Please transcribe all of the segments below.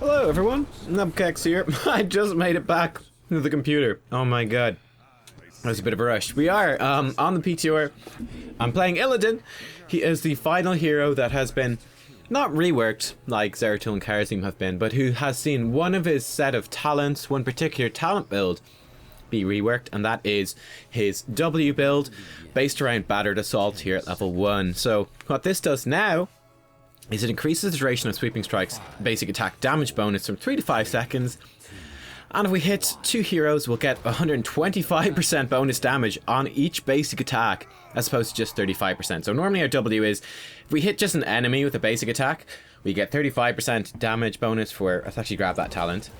Hello everyone, Nubkeks here. I just made it back to the computer. Oh my god. That was a bit of a rush. We are on the PTR. I'm playing Illidan. He is the final hero that has been not reworked like Zeratul and Karazim have been, but who has seen one of his set of talents, one particular talent build, be reworked, and that is his W build based around Battered Assault here at level 1. So what this does now is it increases the duration of Sweeping Strike's basic attack damage bonus from 3 to 5 seconds. And if we hit 2 heroes, we'll get 125% bonus damage on each basic attack, as opposed to just 35%. So normally our W is, if we hit just an enemy with a basic attack, we get 35% damage bonus for, let's actually grab that talent.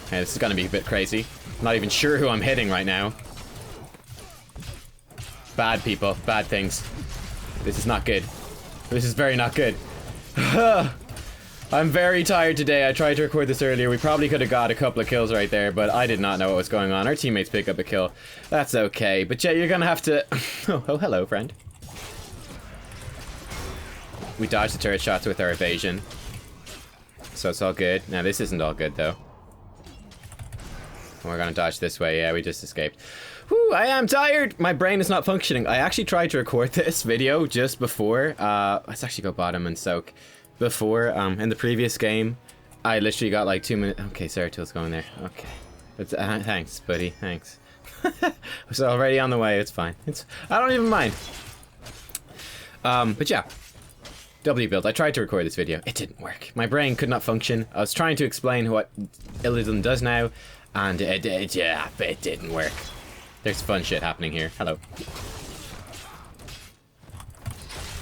Okay, this is going to be a bit crazy. I'm not even sure who I'm hitting right now. Bad people, bad things. This is not good. This is very not good. I'm very tired today. I tried to record this earlier. We probably could have got a couple of kills right there, but I did not know what was going on. Our teammates pick up a kill. That's okay. But yeah, you're gonna have to... oh, hello, friend. We dodged the turret shots with our evasion. So it's all good. Now, this isn't all good, though. We're gonna dodge this way. Yeah, we just escaped. Whew, I am tired! My brain is not functioning. I actually tried to record this video just before. Let's actually go bottom and soak. Before, in the previous game, I literally got like 2 minutes. Okay, Zeratul's going there. Okay. But, thanks, buddy. Thanks. I was already on the way. It's fine. I don't even mind. But yeah. W build. I tried to record this video. It didn't work. My brain could not function. I was trying to explain what Illidan does now, and it didn't work. There's fun shit happening here. Hello.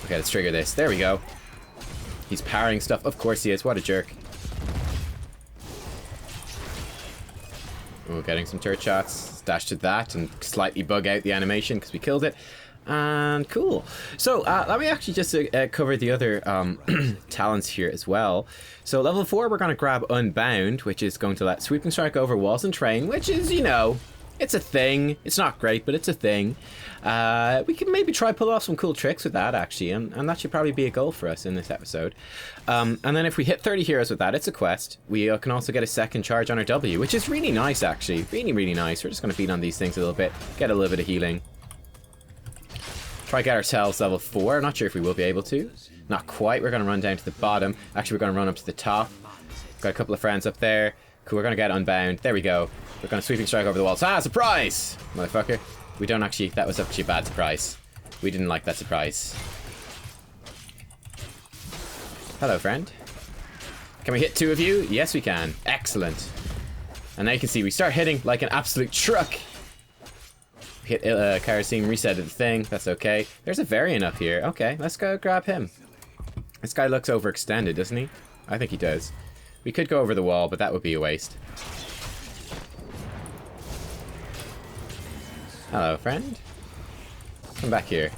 Okay, let's trigger this. There we go. He's parrying stuff. Of course he is. What a jerk. Ooh, getting some turret shots. Dash to that and slightly bug out the animation because we killed it. And cool. So let me actually just cover the other talents here as well. So level 4, we're going to grab Unbound, which is going to let Sweeping Strike over walls and terrain, which is, you know, it's a thing. It's not great, but it's a thing. We can maybe try pull off some cool tricks with that, actually, and that should probably be a goal for us in this episode. And then if we hit 30 heroes with that, it's a quest. We can also get a second charge on our W, which is really nice, actually. Really, really nice. We're just going to beat on these things a little bit, get a little bit of healing. Try get ourselves level 4. I'm not sure if we will be able to. Not quite. We're going to run down to the bottom. Actually, we're going to run up to the top. Got a couple of friends up there. Cool, we're going to get Unbound. There we go. We're going to Sweeping Strike over the walls. Ah, surprise! Motherfucker. We don't actually... That was actually a bad surprise. We didn't like that surprise. Hello, friend. Can we hit 2 of you? Yes, we can. Excellent. And now you can see we start hitting like an absolute truck. We hit Karazim, reset the thing. That's okay. There's a variant up here. Okay, let's go grab him. This guy looks overextended, doesn't he? I think he does. We could go over the wall, but that would be a waste. Hello, friend. Come back here.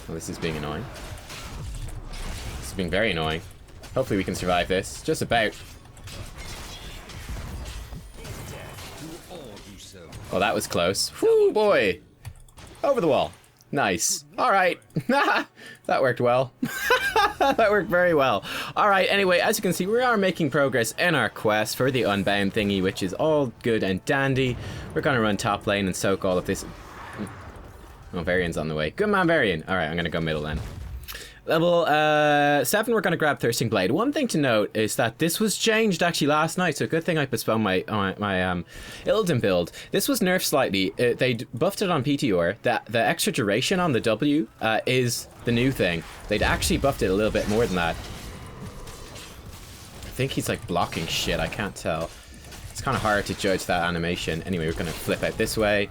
Well, this is being annoying. This is being very annoying. Hopefully we can survive this. Just about. Oh, that was close. Whoo, boy! Over the wall. Nice. Alright. That worked well. That worked very well. Alright, anyway, as you can see, we are making progress in our quest for the Unbound thingy, which is all good and dandy. We're going to run top lane and soak all of this. Oh, Varian's on the way. Good man, Varian. Alright, I'm going to go middle then. Level 7, we're going to grab Thirsting Blade. One thing to note is that this was changed actually last night, so good thing I postponed my Illidan build. This was nerfed slightly. They buffed it on PTR. The extra duration on the W is the new thing. They'd actually buffed it a little bit more than that. I think he's like blocking shit, I can't tell. It's kind of hard to judge that animation. Anyway, we're going to flip out this way.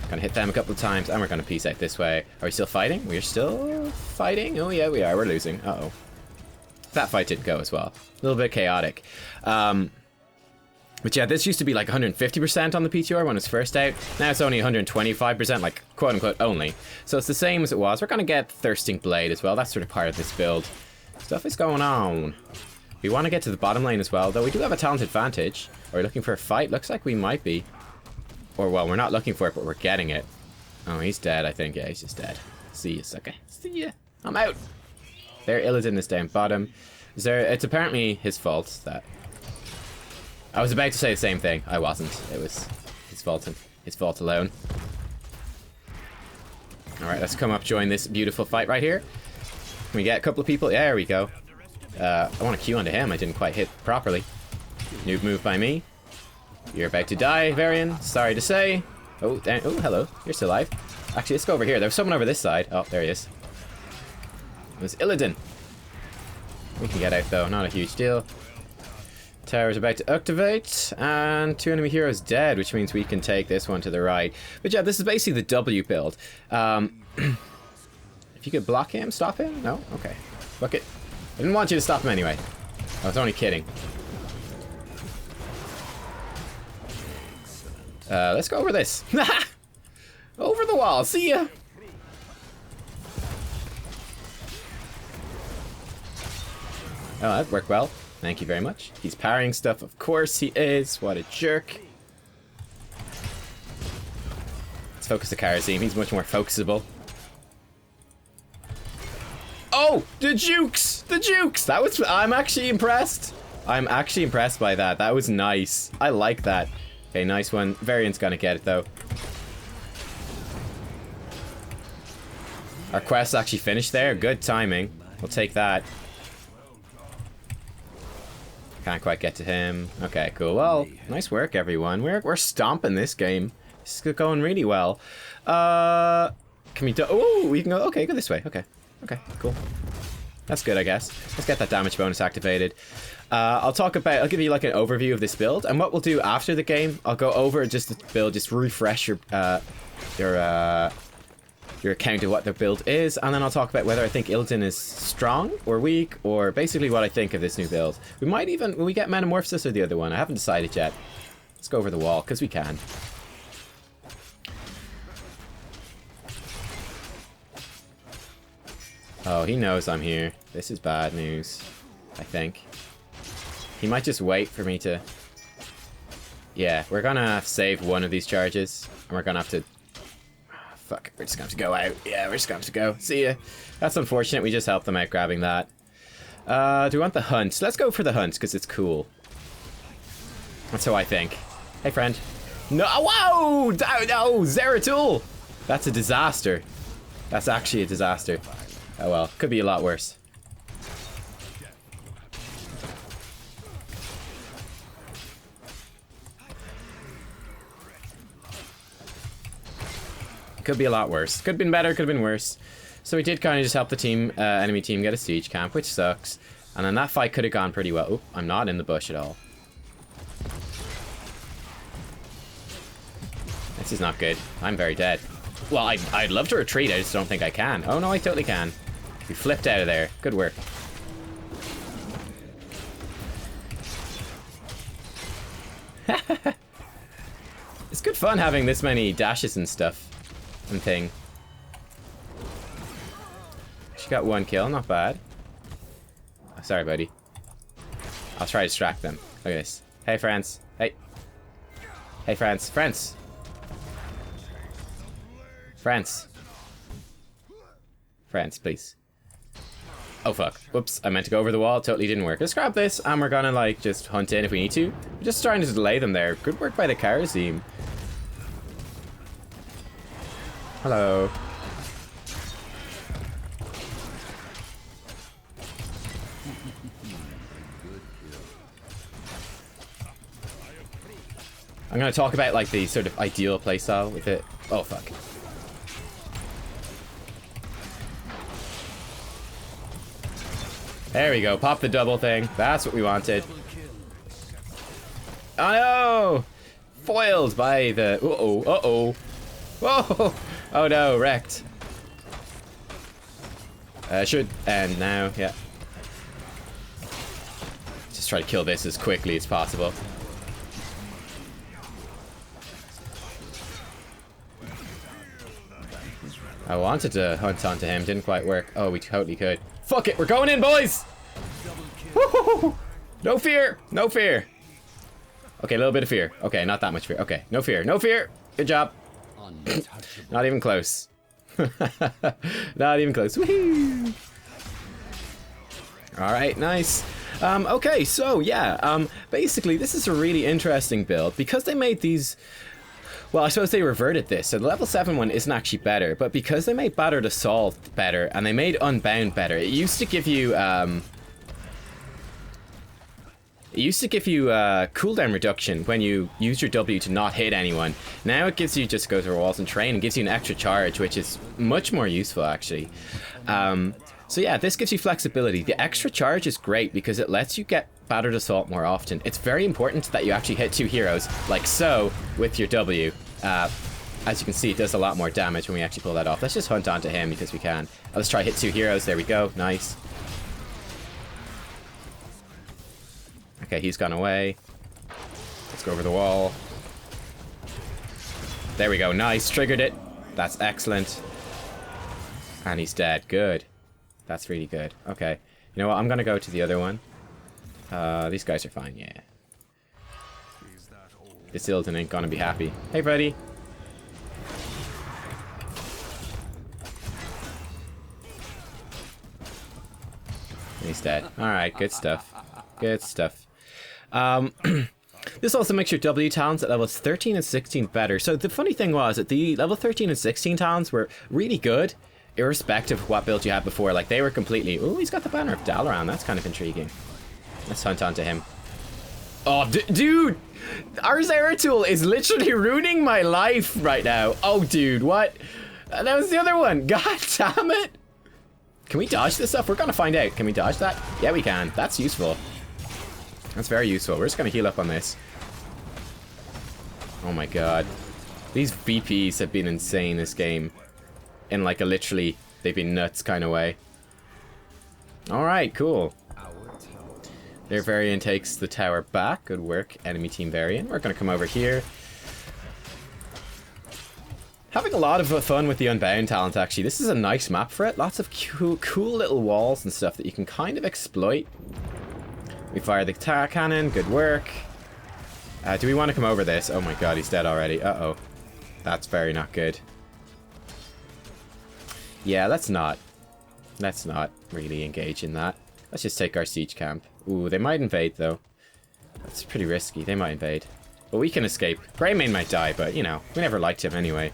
Gonna hit them a couple of times, and we're gonna peace out this way. Are we still fighting? We're still fighting? Oh yeah, we are. We're losing. Uh-oh. That fight didn't go as well. A little bit chaotic. But yeah, this used to be like 150% on the PTR when it was first out. Now it's only 125%, like quote-unquote only. So it's the same as it was. We're gonna get Thirsting Blade as well. That's sort of part of this build. Stuff is going on. We want to get to the bottom lane as well, though we do have a talent advantage. Are we looking for a fight? Looks like we might be. Or, well, we're not looking for it, but we're getting it. Oh, he's dead, I think. Yeah, he's just dead. See ya, sucker. See ya. I'm out. There, Illidan is down bottom. Is there... It's apparently his fault that... I was about to say the same thing. I wasn't. It was his fault and his fault alone. Alright, let's come up, join this beautiful fight right here. Can we get a couple of people? Yeah, there we go. I want to Q onto him. I didn't quite hit properly. Noob move by me. You're about to die, Varian. Sorry to say. Oh, damn. Oh, hello. You're still alive. Actually, let's go over here. There's someone over this side. Oh, there he is. It was Illidan. We can get out, though. Not a huge deal. Tower's about to activate. And 2 enemy heroes dead, which means we can take this one to the right. But yeah, this is basically the W build. If you could block him, stop him? No? Okay. Fuck it. I didn't want you to stop him anyway. I was only kidding. Let's go over this. Over the wall. See ya. Oh, that worked well. Thank you very much. He's parrying stuff. Of course he is. What a jerk. Let's focus the Kharazim. He's much more focusable. Oh, the Jukes! The Jukes! That was... I'm actually impressed. I'm actually impressed by that. That was nice. I like that. Okay, nice one. Variant's gonna get it, though. Our quest actually finished there. Good timing. We'll take that. Can't quite get to him. Okay, cool. Well, nice work, everyone. We're stomping this game. This is going really well. Can we do... Oh, we can go... Okay, go this way. Okay. Okay, cool. That's good, I guess. Let's get that damage bonus activated. I'll give you like an overview of this build, and what we'll do after the game, I'll go over just the build, just refresh your account of what the build is, and then I'll talk about whether I think Illidan is strong or weak, or basically what I think of this new build. We might even, when we get Metamorphosis or the other one, I haven't decided yet. Let's go over the wall, because we can. Oh, he knows I'm here. This is bad news, I think. He might just wait for me to... Yeah, we're gonna have to save one of these charges, and we're gonna have to... Oh, fuck, we're just gonna have to go out. Yeah, we're just gonna have to go. See ya. That's unfortunate, we just helped them out grabbing that. Do we want the hunt? Let's go for the hunt, because it's cool. That's how I think. Hey, friend. No, whoa! No, Zeratul! That's a disaster. That's actually a disaster. Oh well, could be a lot worse. Could be a lot worse. Could have been better, could have been worse. So we did kind of just help the team, enemy team get a siege camp, which sucks. And then that fight could have gone pretty well. Oop, I'm not in the bush at all. This is not good. I'm very dead. Well, I'd love to retreat, I just don't think I can. Oh no, I totally can. We flipped out of there. Good work. It's good fun having this many dashes and stuff. And thing. She got 1 kill, not bad. Oh, sorry, buddy. I'll try to distract them. Look at this. Hey, France. Hey. Hey, France. France. France. France, please. Oh, fuck. Whoops. I meant to go over the wall. Totally didn't work. Let's grab this, and we're gonna, like, just hunt in if we need to. We're just trying to delay them there. Good work by the Kharazim. Hello. I'm gonna talk about like the sort of ideal playstyle with it. Oh fuck. There we go. Pop the double thing. That's what we wanted. Oh no! Foiled by the... Uh-oh. Uh-oh. Whoa! Oh no, wrecked. Should end now, yeah. Just try to kill this as quickly as possible. I wanted to hunt onto him, didn't quite work. Oh, we totally could. Fuck it, we're going in, boys! Woo-hoo-hoo. No fear, no fear. Okay, a little bit of fear. Okay, not that much fear. Okay, no fear, no fear. Good job. Not even close. Not even close. Woohoo! Alright, nice. Okay, so yeah, basically this is a really interesting build because they made these. Well, I suppose they reverted this, so the level 7 one isn't actually better, but because they made Battered Assault better and they made Unbound better, it used to give you cooldown reduction when you use your W to not hit anyone. Now it gives you just go through walls and train and gives you an extra charge, which is much more useful actually. So yeah, this gives you flexibility. The extra charge is great because it lets you get Battered Assault more often. It's very important that you actually hit 2 heroes, like so, with your W. As you can see, it does a lot more damage when we actually pull that off. Let's just hunt onto him because we can. Let's try hit 2 heroes. There we go. Nice. Okay, he's gone away. Let's go over the wall. There we go. Nice. Triggered it. That's excellent. And he's dead. Good. That's really good. Okay. You know what? I'm going to go to the other one. These guys are fine, yeah. This Illidan ain't gonna be happy. Hey, buddy. He's dead. Alright, good stuff. Good stuff. This also makes your W talents at levels 13 and 16 better. So the funny thing was that the level 13 and 16 talents were really good, irrespective of what build you had before. Like, they were completely... Ooh, he's got the banner of Dalaran. That's kind of intriguing. Let's hunt onto him. Oh, dude! Our Zeratul is literally ruining my life right now. Oh, dude, what? That was the other one. God damn it. Can we dodge this stuff? We're gonna find out. Can we dodge that? Yeah, we can. That's useful. That's very useful. We're just gonna heal up on this. Oh my god. These VPs have been insane this game. In like a literally, they've been nuts kind of way. Alright, cool. Their Varian takes the tower back. Good work, enemy team Varian. We're going to come over here. Having a lot of fun with the Unbound talent, actually. This is a nice map for it. Lots of cool little walls and stuff that you can kind of exploit. We fire the tower cannon. Good work. Do we want to come over this? Oh my god, he's dead already. Uh-oh. That's very not good. Yeah, let's not really engage in that. Let's just take our siege camp. Ooh, they might invade, though. That's pretty risky. They might invade. But we can escape. Greymane might die, but, you know, we never liked him anyway.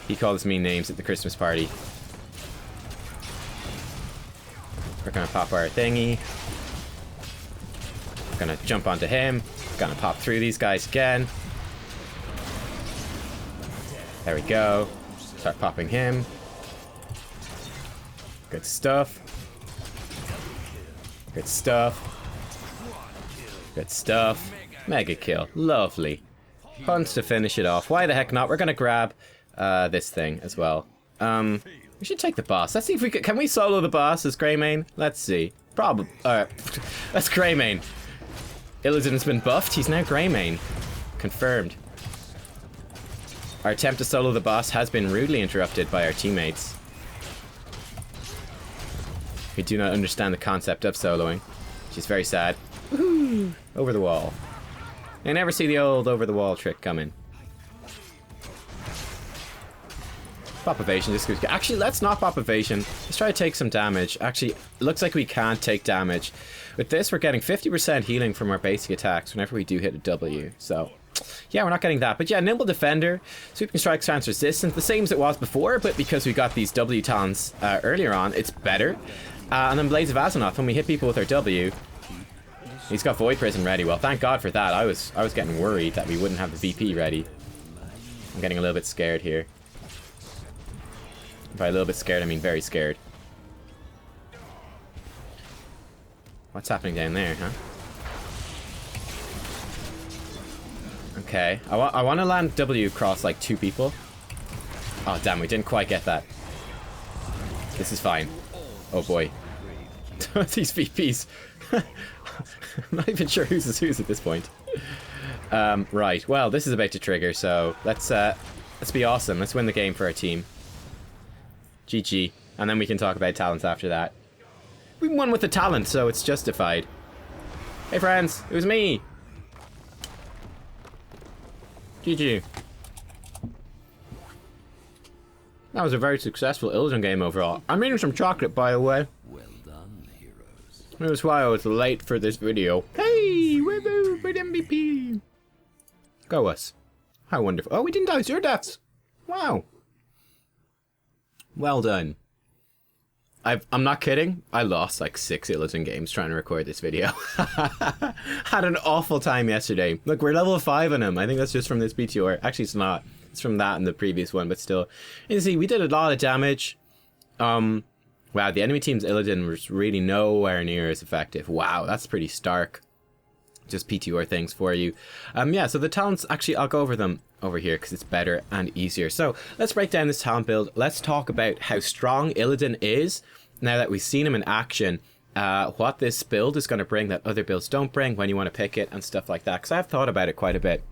He called us mean names at the Christmas party. We're gonna pop our thingy. We're gonna jump onto him. Gonna pop through these guys again. There we go. Start popping him. Good stuff. Good stuff. Good stuff. Mega kill. Lovely. Hunt to finish it off. Why the heck not? We're gonna grab this thing as well. We should take the boss. Let's see if we can we solo the boss as Greymane? Let's see. Probably. That's Greymane. Illidan's been buffed. He's now Greymane. Confirmed. Our attempt to solo the boss has been rudely interrupted by our teammates. We do not understand the concept of soloing, which is very sad. Woohoo! Over the wall. I never see the old over the wall trick coming. Pop evasion. Actually, let's not pop evasion. Let's try to take some damage. Actually, it looks like we can't take damage. With this, we're getting 50% healing from our basic attacks whenever we do hit a W. So, yeah, we're not getting that. But yeah, Nimble Defender, Sweeping Strike Stance Resistance, the same as it was before, but because we got these W talents earlier on, it's better. And then Blades of Azeroth, when we hit people with our W, he's got Void Prison ready. Well, thank God for that. I was getting worried that we wouldn't have the VP ready. I'm getting a little bit scared here. By a little bit scared, I mean very scared. What's happening down there, huh? Okay, I want to land W across like 2 people. Oh damn, we didn't quite get that. This is fine. Oh boy. These VPs. I'm not even sure who's who's at this point. Right, well, this is about to trigger, so let's be awesome. Let's win the game for our team. GG. And then we can talk about talents after that. We won with the talent, so it's justified. Hey friends, it was me. GG. That was a very successful Illidan game overall. I'm eating some chocolate, by the way. Well done, heroes. That's why I was late for this video. Hey, woohoo, with MVP. Go us. How wonderful. Oh, we didn't die 0 deaths. Wow. Well done. I'm not kidding. I lost like 6 Illidan games trying to record this video. Had an awful time yesterday. Look, we're level 5 on him. I think that's just from this PTR. Actually, it's not. It's from that and the previous one, but still. You see, we did a lot of damage. Wow, the enemy team's Illidan was really nowhere near as effective. Wow, that's pretty stark. Just PTR things for you. Yeah, so the talents, actually, I'll go over them over here because it's better and easier. So let's break down this talent build. Let's talk about how strong Illidan is now that we've seen him in action. What this build is going to bring that other builds don't bring, when you want to pick it and stuff like that, because I've thought about it quite a bit.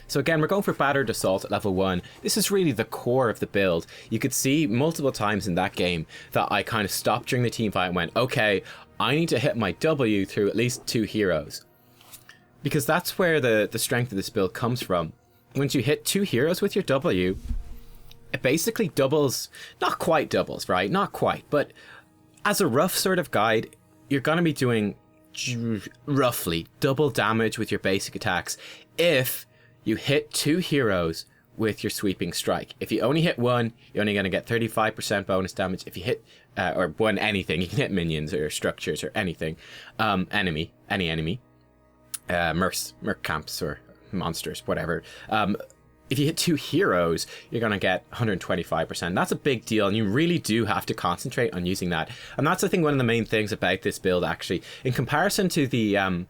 So again, we're going for Battered Assault at level 1. This is really the core of the build. You could see multiple times in that game that I kind of stopped during the team fight and went, okay, I need to hit my W through at least 2 heroes. Because that's where the strength of this build comes from. Once you hit 2 heroes with your W, it basically doubles, not quite doubles, right? Not quite, but as a rough sort of guide, you're going to be doing roughly double damage with your basic attacks if you hit 2 heroes with your sweeping strike. If you only hit 1, you're only going to get 35% bonus damage. If you hit, or 1 anything, you can hit minions or structures or anything. Any enemy. Merc camps or monsters, whatever. If you hit 2 heroes, you're going to get 125%. That's a big deal, and you really do have to concentrate on using that. And that's, I think, one of the main things about this build, actually. In comparison to the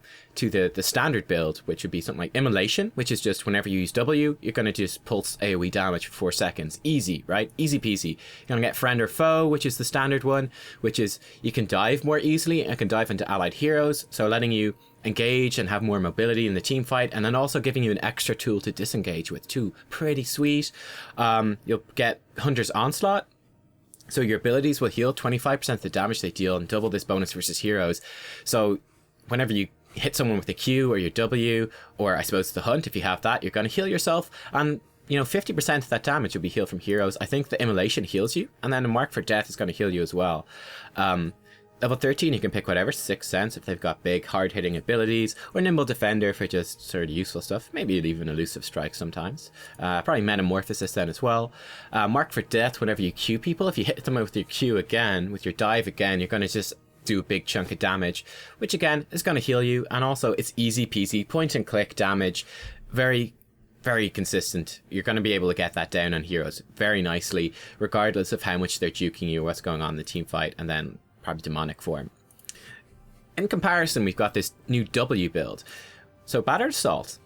standard build, which would be something like Immolation, which is just whenever you use W, you're going to just pulse AoE damage for 4 seconds. Easy, right? Easy peasy. You're going to get Friend or Foe, which is the standard one, which is you can dive more easily and can dive into allied heroes, so letting you engage and have more mobility in the team fight, and then also giving you an extra tool to disengage with too. Pretty sweet. You'll get Hunter's Onslaught, so your abilities will heal 25% of the damage they deal and double this bonus versus heroes. So whenever you hit someone with a Q or your W, or I suppose the Hunt, if you have that, you're going to heal yourself, and 50% of that damage will be healed from heroes. I think the Immolation heals you, and then a Mark for Death is going to heal you as well. Level 13, you can pick whatever, Sixth Sense if they've got big, hard-hitting abilities, or Nimble Defender for just sort of useful stuff, maybe even Elusive Strike sometimes. Probably Metamorphosis then as well. Mark for Death, whenever you Q people, if you hit them with your Q again, with your dive again, you're going to just do a big chunk of damage, which again is going to heal you, and also it's easy peasy, point and click damage, very consistent. You're going to be able to get that down on heroes very nicely, regardless of how much they're juking you or what's going on in the team fight, and then probably demonic form. In comparison, we've got this new W build. So Battered Assault,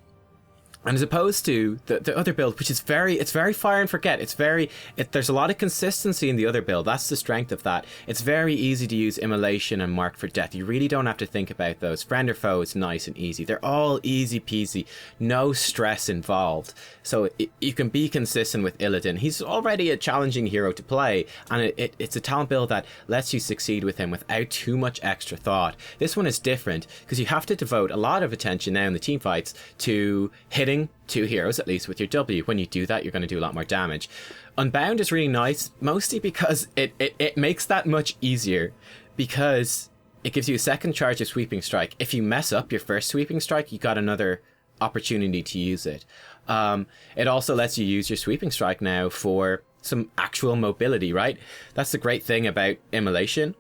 and as opposed to the other build, which is it's very fire and forget. There's a lot of consistency in the other build. That's the strength of that. It's very easy to use Immolation and Mark for Death. You really don't have to think about those. Friend or Foe is nice and easy. They're all easy peasy. No stress involved. So you can be consistent with Illidan. He's already a challenging hero to play, and it's a talent build that lets you succeed with him without too much extra thought. This one is different because you have to devote a lot of attention now in the team fights to hitting 2 heroes at least with your W. When you do that, you're going to do a lot more damage. Unbound is really nice, mostly because it makes that much easier, because it gives you a second charge of Sweeping Strike. If you mess up your first Sweeping Strike, you got another opportunity to use it. It also lets you use your Sweeping Strike now for some actual mobility, right? That's the great thing about Immolation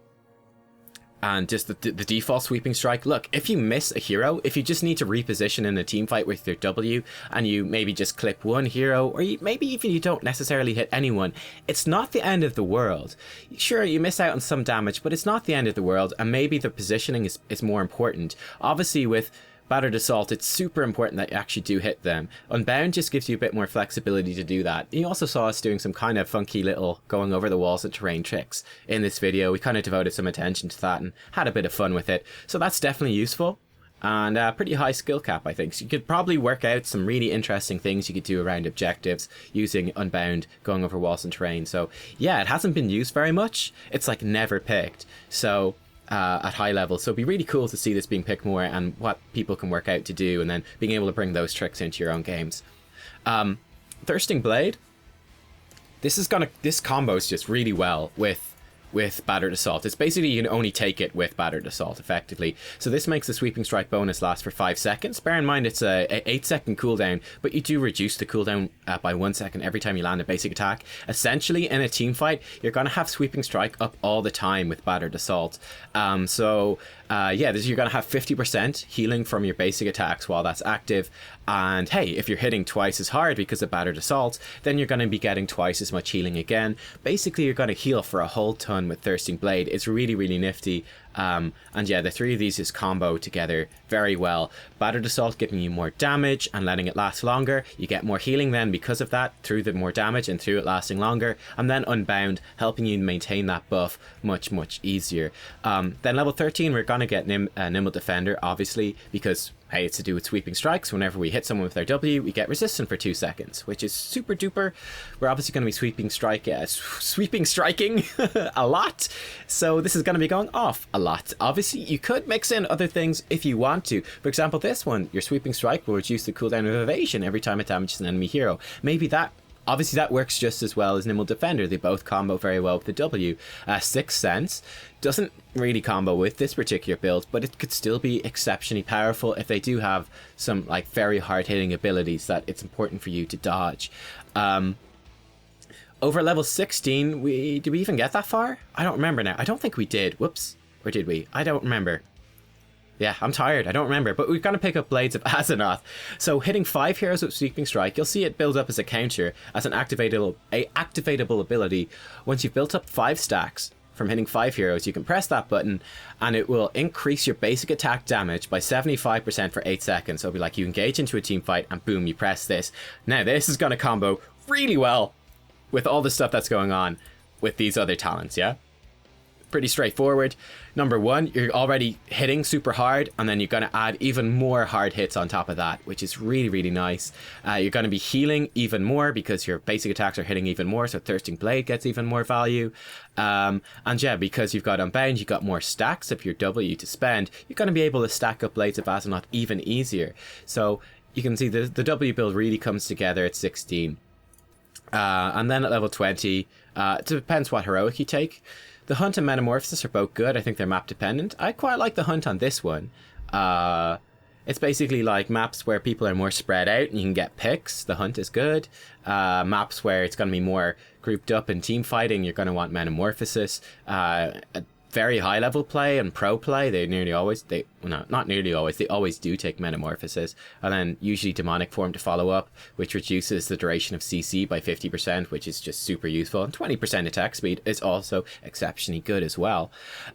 and just the default Sweeping Strike. Look, if you miss a hero, if you just need to reposition in a team fight with your W, and you maybe just clip one hero, or maybe even you don't necessarily hit anyone, it's not the end of the world. Sure, you miss out on some damage, but it's not the end of the world, and maybe the positioning is more important. Obviously, with Battered Assault, it's super important that you actually do hit them. Unbound just gives you a bit more flexibility to do that. You also saw us doing some kind of funky little going over the walls and terrain tricks in this video. We kind of devoted some attention to that and had a bit of fun with it. So that's definitely useful, and a pretty high skill cap, I think. So you could probably work out some really interesting things you could do around objectives using Unbound, going over walls and terrain. So yeah, it hasn't been used very much. It's like never picked. So at high levels. So it'd be really cool to see this being picked more and what people can work out to do, and then being able to bring those tricks into your own games. Thirsting Blade. this combos just really well with Battered Assault. It's basically you can only take it with Battered Assault effectively. So this makes the Sweeping Strike bonus last for 5 seconds. Bear in mind it's a 8-second cooldown, but you do reduce the cooldown by 1 second every time you land a basic attack. Essentially, in a team fight, you're going to have Sweeping Strike up all the time with Battered Assault. You're going to have 50% healing from your basic attacks while that's active. And hey, if you're hitting twice as hard because of Battered Assault, then you're going to be getting twice as much healing again. Basically, you're going to heal for a whole ton with Thirsting Blade. It's really, really nifty. And yeah, the three of these just combo together very well. Battered Assault giving you more damage and letting it last longer. You get more healing then because of that, through the more damage and through it lasting longer. And then Unbound, helping you maintain that buff much, much easier. Then level 13, we're going to get Nimble Defender, obviously, because hey, it's to do with Sweeping Strikes. Whenever we hit someone with their W, we get resistant for 2 seconds, which is super duper. We're obviously going to be sweeping striking a lot. So this is going to be going off a lot. Obviously, you could mix in other things if you want to. For example, this one, your Sweeping Strike will reduce the cooldown of evasion every time it damages an enemy hero. Maybe that. Obviously, that works just as well as Nimble Defender. They both combo very well with the W. Sixth Sense doesn't really combo with this particular build, but it could still be exceptionally powerful if they do have some like very hard-hitting abilities that it's important for you to dodge. Over level 16, did we even get that far? I don't remember now. I don't think we did. Whoops. Or did we? I don't remember. Yeah, I'm tired. I don't remember. But we're going to pick up Blades of Azeroth. So hitting 5 heroes with Sweeping Strike, you'll see it build up as a counter, as an activatable ability. Once you've built up 5 stacks from hitting 5 heroes, you can press that button and it will increase your basic attack damage by 75% for 8 seconds. So it'll be like you engage into a team fight and boom, you press this. Now this is going to combo really well with all the stuff that's going on with these other talents, yeah? Pretty straightforward. Number 1, you're already hitting super hard, and then you're going to add even more hard hits on top of that, which is really, really nice. You're going to be healing even more because your basic attacks are hitting even more, so Thirsting Blade gets even more value. And yeah, because you've got Unbound, you've got more stacks of your W to spend, you're going to be able to stack up Blades of Azeroth even easier. So you can see the W build really comes together at 16. And then at level 20, it depends what heroic you take. The Hunt and Metamorphosis are both good. I think they're map dependent. I quite like the Hunt on this one. It's basically like maps where people are more spread out and you can get picks. The Hunt is good. Maps where it's going to be more grouped up in team fighting, you're going to want Metamorphosis. Very high level play and pro play, they always do take Metamorphosis, and then usually Demonic Form to follow up, which reduces the duration of CC by 50%, which is just super useful, and 20% attack speed is also exceptionally good as well.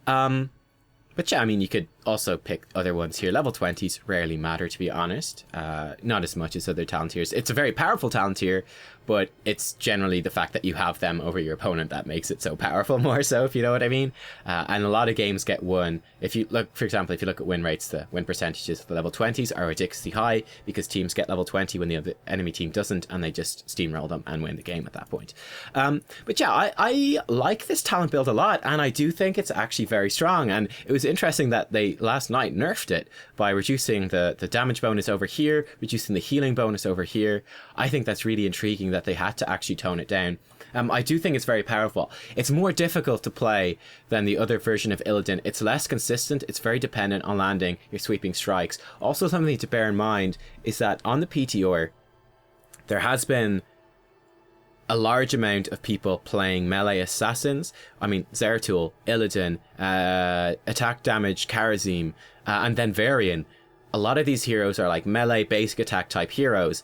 But yeah, I mean, you could also pick other ones here. Level 20s rarely matter, to be honest. Not as much as other talent tiers. It's a very powerful talent tier, but it's generally the fact that you have them over your opponent that makes it so powerful more so, if you know what I mean. And a lot of games get won. If you look, for example, if you look at win rates, the win percentages for the level 20s are ridiculously high because teams get level 20 when the other enemy team doesn't, and they just steamroll them and win the game at that point. But yeah, I like this talent build a lot, and I do think it's actually very strong. And it was interesting that they last night nerfed it by reducing the damage bonus over here, reducing the healing bonus over here. I think that's really intriguing that they had to actually tone it down. I do think it's very powerful. It's more difficult to play than the other version of Illidan. It's less consistent. It's very dependent on landing your sweeping strikes. Also, something to bear in mind is that on the PTR, there has been a large amount of people playing melee assassins. I mean, Zeratul, Illidan, attack damage, Kharazim, and then Varian. A lot of these heroes are like melee basic attack type heroes.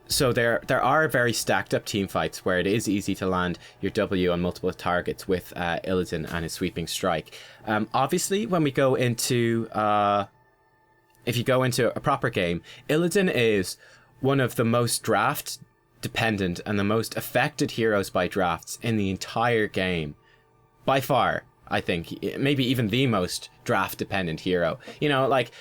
So there are very stacked up team fights where it is easy to land your W on multiple targets with Illidan and his sweeping strike. Obviously, when we go into if you go into a proper game, Illidan is one of the most draft dependent and the most affected heroes by drafts in the entire game. By far, I think. Maybe even the most draft dependent hero. You know, like,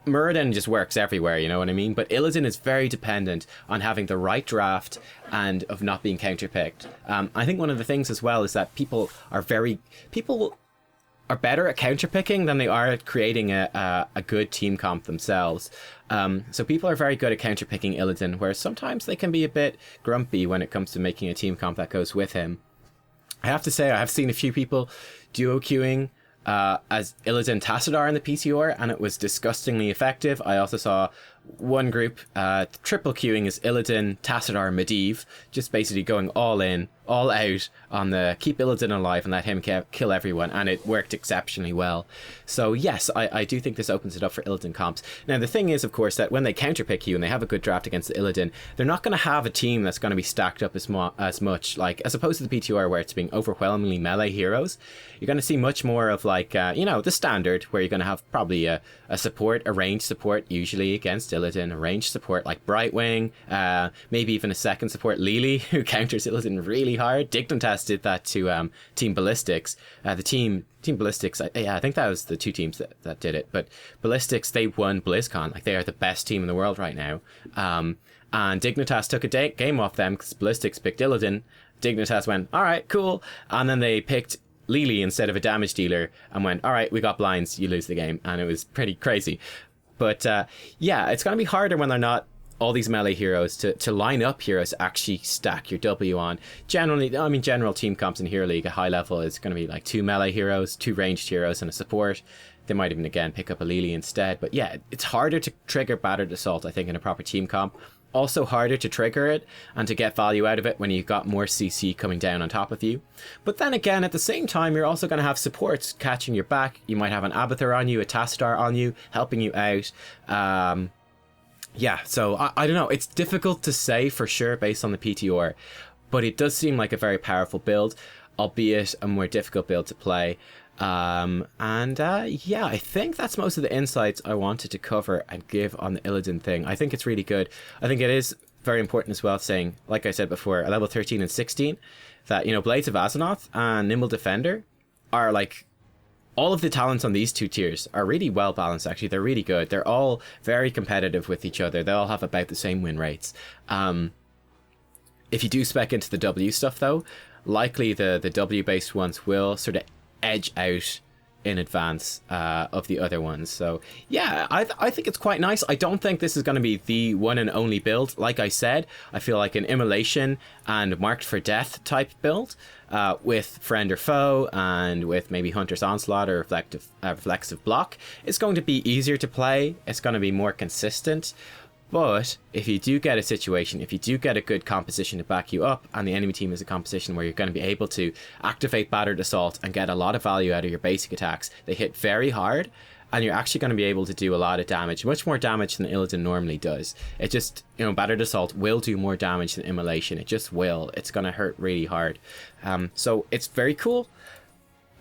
Muradin just works everywhere, you know what I mean? But Illidan is very dependent on having the right draft and of not being counterpicked. I think one of the things as well is that people are better at counterpicking than they are at creating a good team comp themselves. So people are very good at counterpicking Illidan, whereas sometimes they can be a bit grumpy when it comes to making a team comp that goes with him. I have to say, I have seen a few people duo queuing as Illidan Tassadar in the PTR, and it was disgustingly effective. I also saw one group triple queuing as Illidan, Tassadar, Medivh, just basically going all in, all out on the keep Illidan alive and let him kill everyone, and it worked exceptionally well. So yes, I do think this opens it up for Illidan comps. Now the thing is, of course, that when they counterpick you and they have a good draft against the Illidan, they're not going to have a team that's going to be stacked up as much, like as opposed to the PTR where it's being overwhelmingly melee heroes. You're going to see much more of like, the standard, where you're going to have probably a support, a ranged support, usually against Illidan, a ranged support like Brightwing, maybe even a second support, Lily, who counters Illidan really hard. Dignitas did that to Team Ballistics. Team Ballistics, I think that was the two teams that did it, but Ballistics, they won BlizzCon. Like, they are the best team in the world right now. And Dignitas took a game off them because Ballistics picked Illidan. Dignitas went, all right, cool. And then they picked Lily instead of a damage dealer and went, all right, we got blinds, you lose the game. And it was pretty crazy. But it's going to be harder when they're not all these melee heroes to line up heroes to actually stack your W on. Generally, general team comps in Hero League at high level is going to be like 2 melee heroes, 2 ranged heroes, and a support. They might even, again, pick up a Lily instead. But yeah, it's harder to trigger Battered Assault, I think, in a proper team comp. Also harder to trigger it and to get value out of it when you've got more CC coming down on top of you. But then again, at the same time, you're also going to have supports catching your back. You might have an Abathur on you, a Tassadar on you, helping you out. So I don't know. It's difficult to say for sure based on the PTR, but it does seem like a very powerful build, albeit a more difficult build to play. I think that's most of the insights I wanted to cover and give on the Illidan thing. I think it's really good. I think it is very important as well, saying, like I said before, at level 13 and 16, that, Blades of Azzinoth and Nimble Defender are like, all of the talents on these 2 tiers are really well balanced, actually. They're really good. They're all very competitive with each other. They all have about the same win rates. If you do spec into the W stuff, though, likely the W-based ones will sort of edge out in advance of the other ones. So yeah, I think it's quite nice. I don't think this is going to be the one and only build. Like I said, I feel like an Immolation and Marked for Death type build with Friend or Foe and with maybe Hunter's Onslaught or Reflexive Block. It's going to be easier to play. It's going to be more consistent. But if you do get a situation, if you do get a good composition to back you up, and the enemy team is a composition where you're going to be able to activate Battered Assault and get a lot of value out of your basic attacks, they hit very hard, and you're actually going to be able to do a lot of damage, much more damage than Illidan normally does. It just, Battered Assault will do more damage than Immolation. It just will. It's going to hurt really hard. So it's very cool.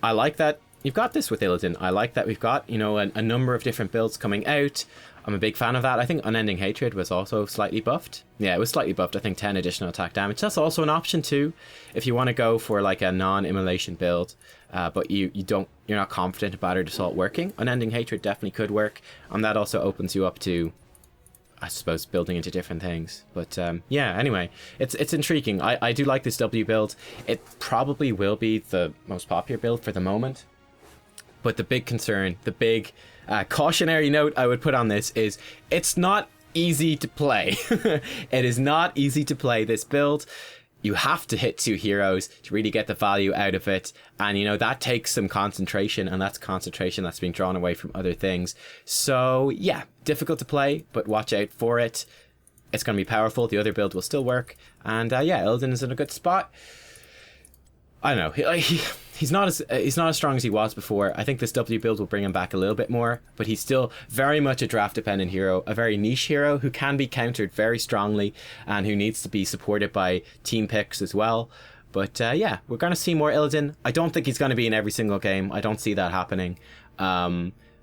I like that you've got this with Illidan. I like that we've got, a number of different builds coming out. I'm a big fan of that. I think Unending Hatred was also slightly buffed. Yeah, it was slightly buffed. I think 10 additional attack damage. That's also an option too, if you want to go for like a non-immolation build, but you're not confident about Battered Assault working. Unending Hatred definitely could work, and that also opens you up to, I suppose, building into different things. But anyway, it's intriguing. I do like this W build. It probably will be the most popular build for the moment. But the big concern, the big cautionary note I would put on this is it's not easy to play. It is not easy to play this build. You have to hit 2 heroes to really get the value out of it. And, that takes some concentration, and that's concentration that's being drawn away from other things. So, yeah, difficult to play, but watch out for it. It's going to be powerful. The other build will still work. And, Illidan is in a good spot. I don't know. He's not as strong as he was before. I think this W build will bring him back a little bit more, but he's still very much a draft dependent hero, a very niche hero who can be countered very strongly and who needs to be supported by team picks as well. But we're going to see more Illidan. I don't think he's going to be in every single game. I don't see that happening.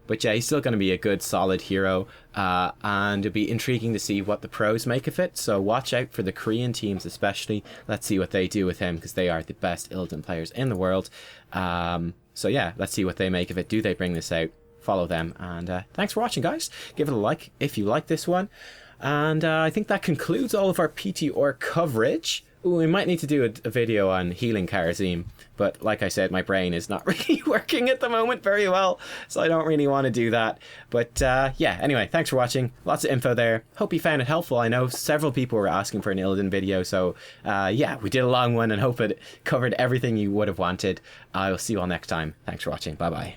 But yeah, he's still going to be a good, solid hero, and it'll be intriguing to see what the pros make of it. So watch out for the Korean teams especially. Let's see what they do with him, because they are the best Illidan players in the world. So yeah, let's see what they make of it. Do they bring this out? Follow them. And thanks for watching, guys. Give it a like if you like this one. And I think that concludes all of our PTR coverage. We might need to do a video on healing Karazim, but like I said, my brain is not really working at the moment very well, so I don't really want to do that. But yeah, anyway, thanks for watching. Lots of info there. Hope you found it helpful. I know several people were asking for an Illidan video, so yeah, we did a long one and hope it covered everything you would have wanted. I will see you all next time. Thanks for watching. Bye-bye.